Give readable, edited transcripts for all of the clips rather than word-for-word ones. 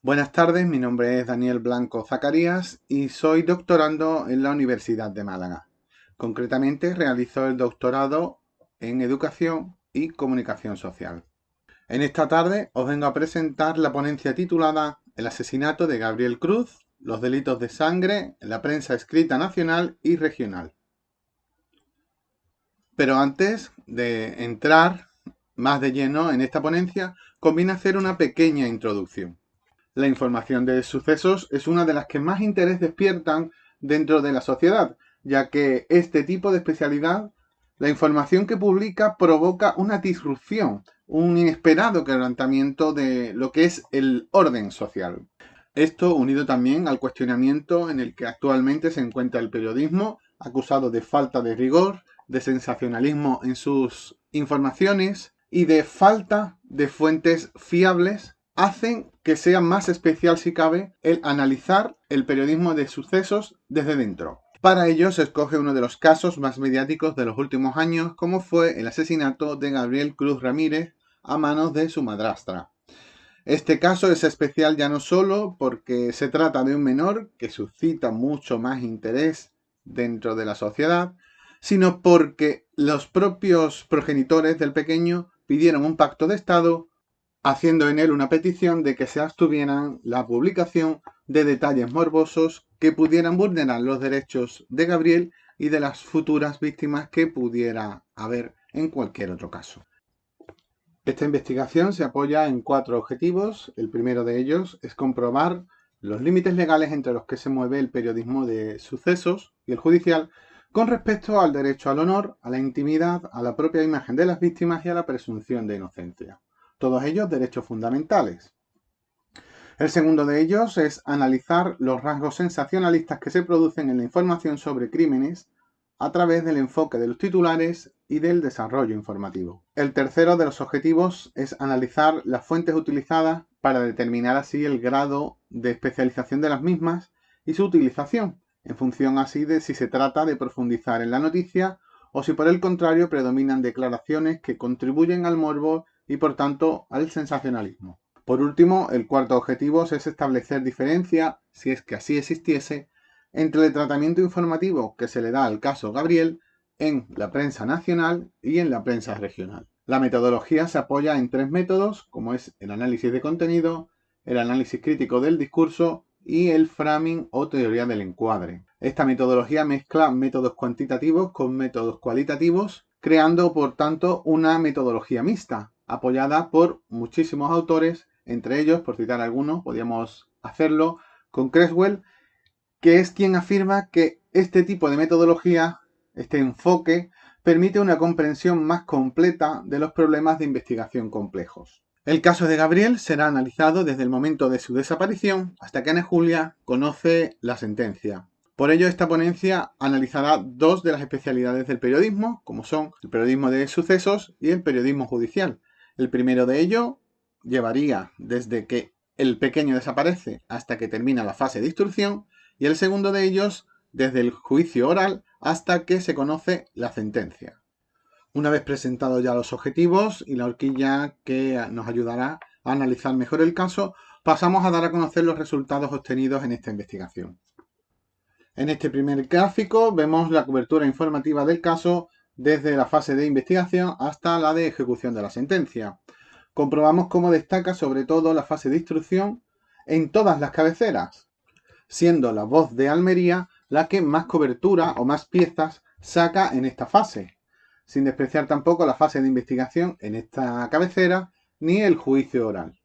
Buenas tardes, mi nombre es Daniel Blanco Zacarías y soy doctorando en la Universidad de Málaga. Concretamente realizo el doctorado en Educación y Comunicación Social. En esta tarde os vengo a presentar la ponencia titulada El asesinato de Gabriel Cruz, los delitos de sangre en la prensa escrita nacional y regional. Pero antes de entrar más de lleno en esta ponencia, conviene hacer una pequeña introducción. La información de sucesos es una de las que más interés despiertan dentro de la sociedad, ya que este tipo de especialidad, la información que publica provoca una disrupción, un inesperado quebrantamiento de lo que es el orden social. Esto unido también al cuestionamiento en el que actualmente se encuentra el periodismo, acusado de falta de rigor, de sensacionalismo en sus informaciones y de falta de fuentes fiables, hacen que sea más especial, si cabe, el analizar el periodismo de sucesos desde dentro. Para ello se escoge uno de los casos más mediáticos de los últimos años, como fue el asesinato de Gabriel Cruz Ramírez a manos de su madrastra. Este caso es especial ya no solo porque se trata de un menor que suscita mucho más interés dentro de la sociedad, sino porque los propios progenitores del pequeño pidieron un pacto de Estado, haciendo en él una petición de que se abstuvieran la publicación de detalles morbosos que pudieran vulnerar los derechos de Gabriel y de las futuras víctimas que pudiera haber en cualquier otro caso. Esta investigación se apoya en 4 objetivos. El primero de ellos es comprobar los límites legales entre los que se mueve el periodismo de sucesos y el judicial con respecto al derecho al honor, a la intimidad, a la propia imagen de las víctimas y a la presunción de inocencia. Todos ellos derechos fundamentales. El segundo de ellos es analizar los rasgos sensacionalistas que se producen en la información sobre crímenes a través del enfoque de los titulares y del desarrollo informativo. El tercero de los objetivos es analizar las fuentes utilizadas para determinar así el grado de especialización de las mismas y su utilización, en función así de si se trata de profundizar en la noticia o si por el contrario predominan declaraciones que contribuyen al morbo y por tanto al sensacionalismo. Por último, el cuarto objetivo es establecer diferencia, si es que así existiese, entre el tratamiento informativo que se le da al caso Gabriel en la prensa nacional y en la prensa regional. La metodología se apoya en 3 métodos, como es el análisis de contenido, el análisis crítico del discurso y el framing o teoría del encuadre. Esta metodología mezcla métodos cuantitativos con métodos cualitativos, creando por tanto una metodología mixta, apoyada por muchísimos autores, entre ellos, por citar algunos, podríamos hacerlo con Creswell, que es quien afirma que este tipo de metodología, este enfoque, permite una comprensión más completa de los problemas de investigación complejos. El caso de Gabriel será analizado desde el momento de su desaparición hasta que Ana Julia conoce la sentencia. Por ello, esta ponencia analizará 2 de las especialidades del periodismo, como son el periodismo de sucesos y el periodismo judicial. El primero de ello llevaría desde que el pequeño desaparece hasta que termina la fase de instrucción, y el segundo de ellos desde el juicio oral hasta que se conoce la sentencia. Una vez presentados ya los objetivos y la horquilla que nos ayudará a analizar mejor el caso, pasamos a dar a conocer los resultados obtenidos en esta investigación. En este primer gráfico vemos la cobertura informativa del caso desde la fase de investigación hasta la de ejecución de la sentencia. Comprobamos cómo destaca sobre todo la fase de instrucción en todas las cabeceras, siendo La Voz de Almería la que más cobertura o más piezas saca en esta fase, sin despreciar tampoco la fase de investigación en esta cabecera ni el juicio oral.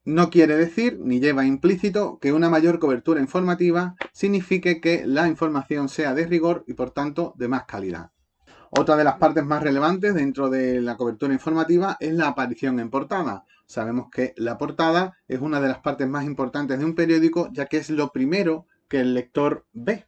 No quiere decir, ni lleva implícito, que una mayor cobertura informativa signifique que la información sea de rigor y por tanto de más calidad. Otra de las partes más relevantes dentro de la cobertura informativa es la aparición en portada. Sabemos que la portada es una de las partes más importantes de un periódico, ya que es lo primero que el lector ve.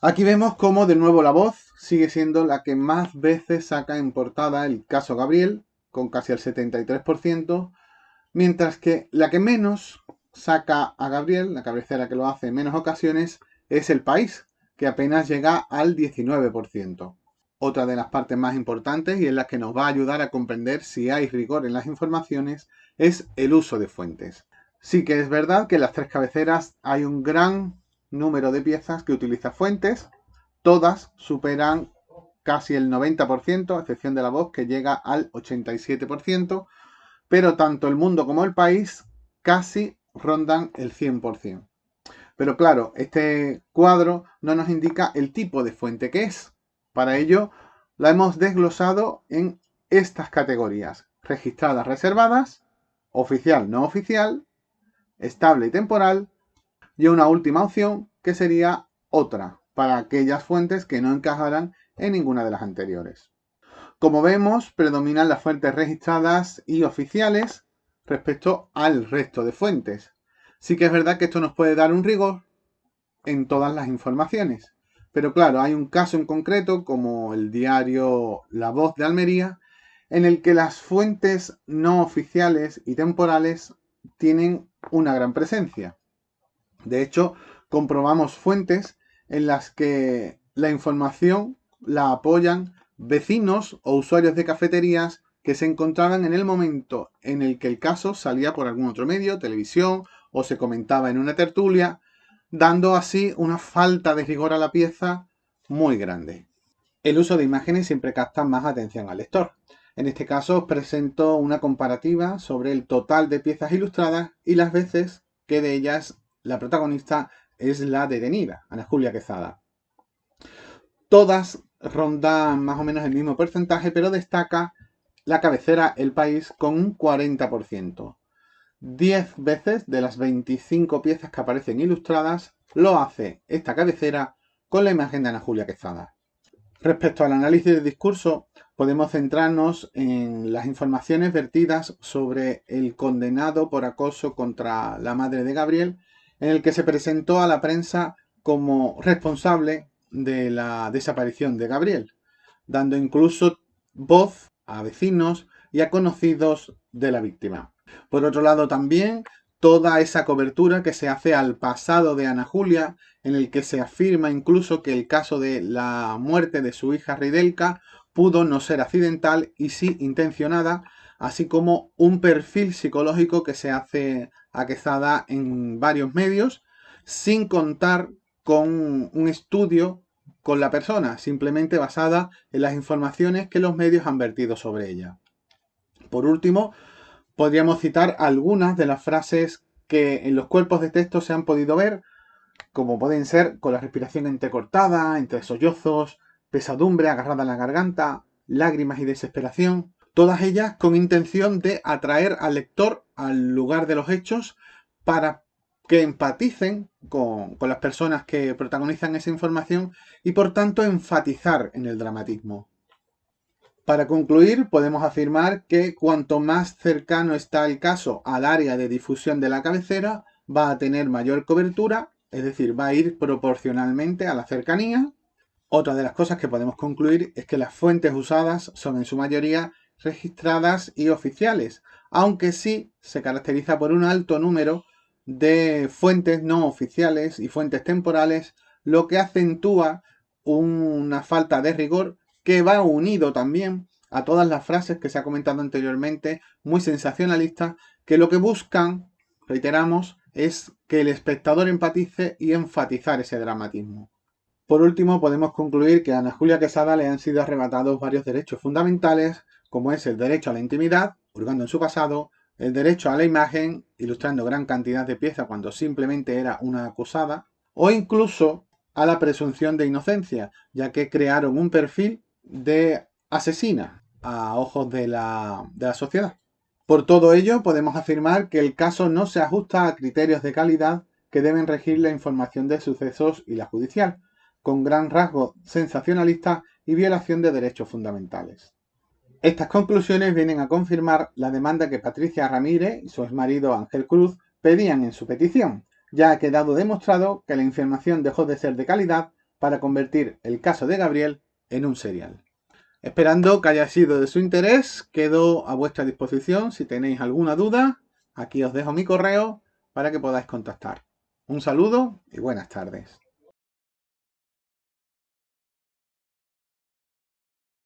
Aquí vemos cómo de nuevo La Voz sigue siendo la que más veces saca en portada el caso Gabriel, con casi el 73%, mientras que la que menos saca a Gabriel, la cabecera que lo hace en menos ocasiones, es El País, que apenas llega al 19%. Otra de las partes más importantes y en la que nos va a ayudar a comprender si hay rigor en las informaciones es el uso de fuentes. Sí que es verdad que en las 3 cabeceras hay un gran número de piezas que utiliza fuentes. Todas superan casi el 90%, a excepción de La Voz, que llega al 87%, pero tanto El Mundo como El País casi rondan el 100%. Pero claro, este cuadro no nos indica el tipo de fuente que es. Para ello, la hemos desglosado en estas categorías: registradas, reservadas, oficial, no oficial, estable y temporal, y una última opción que sería otra, para aquellas fuentes que no encajaran en ninguna de las anteriores. Como vemos, predominan las fuentes registradas y oficiales respecto al resto de fuentes. Sí que es verdad que esto nos puede dar un rigor en todas las informaciones. Pero claro, hay un caso en concreto, como el diario La Voz de Almería, en el que las fuentes no oficiales y temporales tienen una gran presencia. De hecho, comprobamos fuentes en las que la información la apoyan vecinos o usuarios de cafeterías que se encontraban en el momento en el que el caso salía por algún otro medio, televisión, o se comentaba en una tertulia, dando así una falta de rigor a la pieza muy grande. El uso de imágenes siempre capta más atención al lector. En este caso os presento una comparativa sobre el total de piezas ilustradas y las veces que de ellas la protagonista es la detenida, Ana Julia Quezada. Todas rondan más o menos el mismo porcentaje, pero destaca la cabecera El País con un 40%. 10 veces de las 25 piezas que aparecen ilustradas lo hace esta cabecera con la imagen de Ana Julia Quezada. Respecto al análisis del discurso, podemos centrarnos en las informaciones vertidas sobre el condenado por acoso contra la madre de Gabriel, en el que se presentó a la prensa como responsable de la desaparición de Gabriel, dando incluso voz a vecinos y a conocidos de la víctima. Por otro lado, también toda esa cobertura que se hace al pasado de Ana Julia, en el que se afirma incluso que el caso de la muerte de su hija Ridelka pudo no ser accidental y sí intencionada, así como un perfil psicológico que se hace a Quezada en varios medios, sin contar con un estudio con la persona, simplemente basada en las informaciones que los medios han vertido sobre ella. Por último, podríamos citar algunas de las frases que en los cuerpos de texto se han podido ver, como pueden ser con la respiración entrecortada, entre sollozos, pesadumbre agarrada a la garganta, lágrimas y desesperación, todas ellas con intención de atraer al lector al lugar de los hechos para que empaticen con las personas que protagonizan esa información y por tanto enfatizar en el dramatismo. Para concluir, podemos afirmar que cuanto más cercano está el caso al área de difusión de la cabecera, va a tener mayor cobertura, es decir, va a ir proporcionalmente a la cercanía. Otra de las cosas que podemos concluir es que las fuentes usadas son en su mayoría registradas y oficiales, aunque sí se caracteriza por un alto número de fuentes no oficiales y fuentes temporales, lo que acentúa una falta de rigor que va unido también a todas las frases que se ha comentado anteriormente, muy sensacionalistas, que lo que buscan, reiteramos, es que el espectador empatice y enfatizar ese dramatismo. Por último, podemos concluir que a Ana Julia Quezada le han sido arrebatados varios derechos fundamentales, como es el derecho a la intimidad, hurgando en su pasado, el derecho a la imagen, ilustrando gran cantidad de piezas cuando simplemente era una acusada, o incluso a la presunción de inocencia, ya que crearon un perfil de asesina a ojos de la sociedad. Por todo ello, podemos afirmar que el caso no se ajusta a criterios de calidad que deben regir la información de sucesos y la judicial, con gran rasgo sensacionalista y violación de derechos fundamentales. Estas conclusiones vienen a confirmar la demanda que Patricia Ramírez y su exmarido Ángel Cruz pedían en su petición. Ya ha quedado demostrado que la información dejó de ser de calidad para convertir el caso de Gabriel en un serial. Esperando que haya sido de su interés, quedo a vuestra disposición si tenéis alguna duda. Aquí os dejo mi correo para que podáis contactar. Un saludo y buenas tardes.